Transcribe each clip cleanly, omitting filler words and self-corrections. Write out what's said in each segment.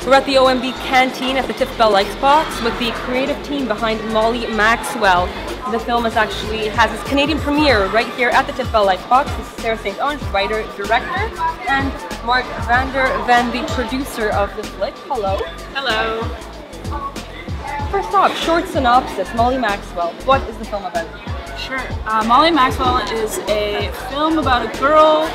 We're at the OMB canteen at the TIFF Bell Lightbox with the creative team behind Molly Maxwell. The film has its Canadian premiere right here at the TIFF Bell Lightbox. This is Sara St, Onge, writer, director, and Mark Vander Ven, the producer of the flick. Hello. Hello. First off, short synopsis. Molly Maxwell. What is the film about? Sure. Molly Maxwell is a film about a girl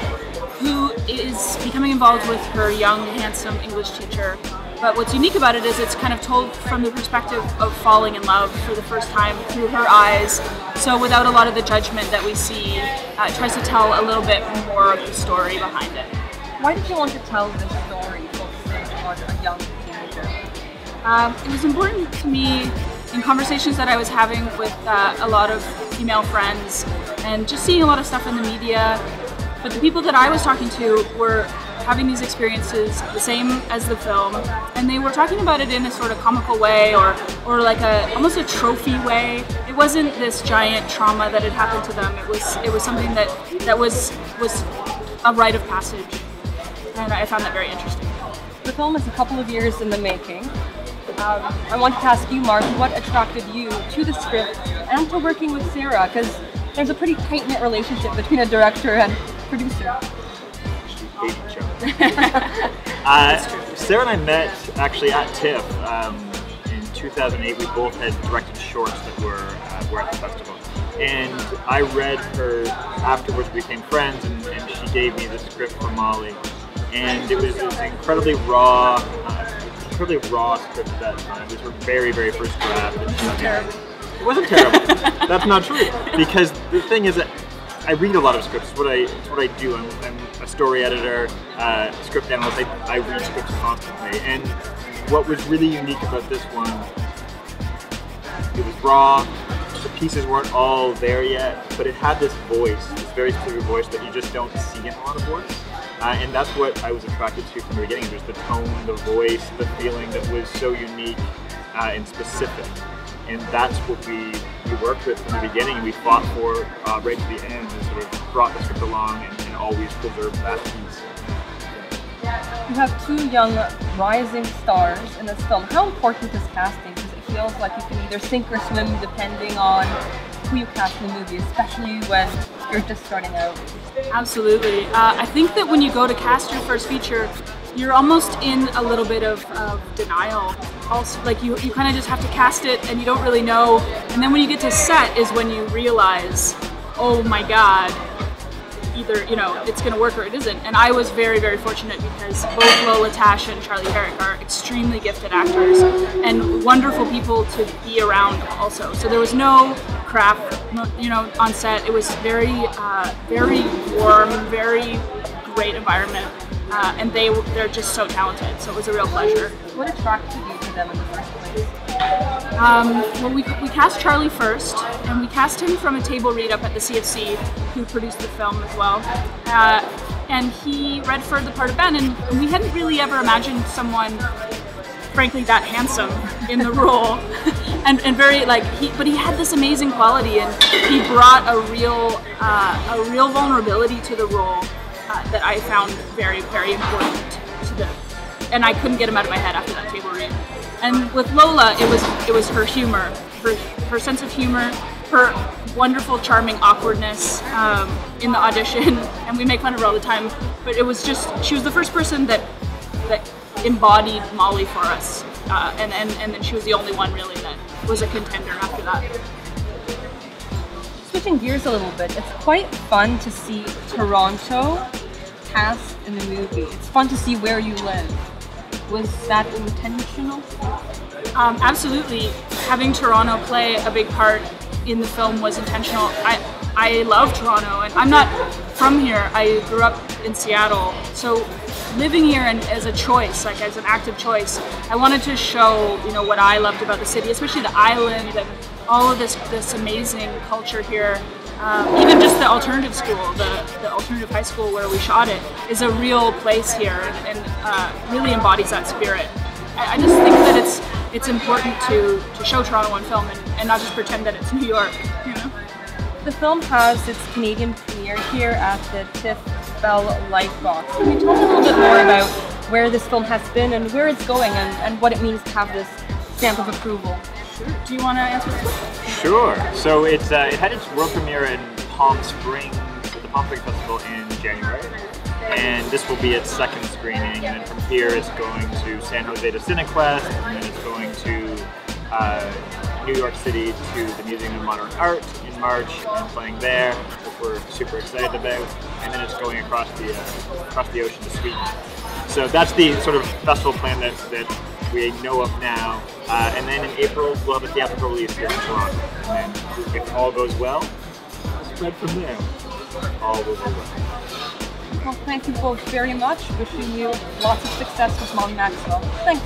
who is becoming involved with her young, handsome English teacher. But what's unique about it is it's kind of told from the perspective of falling in love for the first time through her eyes. So without a lot of the judgment that we see, it tries to tell a little bit more of the story behind it. Why did you want to tell this story focusing on a young teenager? It was important to me in conversations that I was having with a lot of female friends and just seeing a lot of stuff in the media. But the people that I was talking to were having these experiences the same as the film, and they were talking about it in a sort of comical way or like almost a trophy way. It wasn't this giant trauma that had happened to them. It was something that was a rite of passage, and I found that very interesting. The film is a couple of years in the making. I wanted to ask you, Mark, what attracted you to the script and to working with Sara? Because there's a pretty tight-knit relationship between a director and producer. Hate each other. Sara and I met actually at TIFF in 2008. We both had directed shorts that were at the festival, and I read her afterwards. We became friends, and she gave me the script for Molly, and it was this incredibly raw script at that time. It was her very, very first draft. It was terrible. It wasn't terrible. That's not true, because the thing is that I read a lot of scripts. It's what I do. I'm a story editor, script analyst. I read scripts constantly. And what was really unique about this one, it was raw. The pieces weren't all there yet, but it had this voice, this very specific voice that you just don't see in a lot of work. And that's what I was attracted to from the beginning. There's the tone, the voice, the feeling that was so unique and specific. And that's what we worked with from the beginning, and we fought for right to the end, and sort of brought the script along and always preserved that piece. You have two young rising stars in this film. How important is casting? Because it feels like you can either sink or swim depending on who you cast in the movie, especially when you're just starting out. Absolutely. I think that when you go to cast your first feature, you're almost in a little bit of denial. Also, like you kind of just have to cast it and you don't really know. And then when you get to set is when you realize, oh my God, either it's going to work or it isn't. And I was very, very fortunate because both Lola Tash and Charlie Herrick are extremely gifted actors and wonderful people to be around also. So there was no crap, on set. It was very, very warm, very great environment. And they're just so talented, so it was a real pleasure. What attracted you to them in the first place? Well, we cast Charlie first, and we cast him from a table read up at the CFC, who produced the film as well. And he read for the part of Ben, and we hadn't really ever imagined someone, frankly, that handsome in the role, and very but he had this amazing quality, and he brought a real vulnerability to the role. That I found very, very important to them, and I couldn't get him out of my head after that table read. And with Lola, it was her humor, her sense of humor, her wonderful, charming awkwardness in the audition, and we make fun of her all the time. But it was just she was the first person that embodied Molly for us, and then she was the only one really that was a contender after that. Switching gears a little bit, it's quite fun to see Toronto cast in the movie. It's fun to see where you live. Was that intentional? Absolutely. Having Toronto play a big part in the film was intentional. I love Toronto, and I'm not from here. I grew up in Seattle, so living here and as a choice, like as an active choice, I wanted to show what I loved about the city, especially the island and all of this amazing culture here. Even just the alternative school, the alternative high school where we shot it, is a real place here and really embodies that spirit. I just think that it's important to show Toronto on film and not just pretend that it's New York. The film has its Canadian premiere here at the TIFF Bell Lightbox. Can you tell me a little bit more about where this film has been and where it's going and what it means to have this stamp of approval. Do you want to answer this one? Sure. So it had its world premiere in Palm Springs at the Palm Springs Festival in January, and this will be its second screening. And then from here, it's going to San Jose to Cinequest, and then it's going to New York City to the Museum of Modern Art in March and playing there, which we're super excited about. And then it's going across the ocean to Sweden. So that's the sort of festival plan that we know of now. And then in April, we'll have a theatrical release here in Toronto. And then if all goes well, spread from there. All will go well. Well, thank you both very much. Wishing you lots of success with Molly Maxwell. Thanks.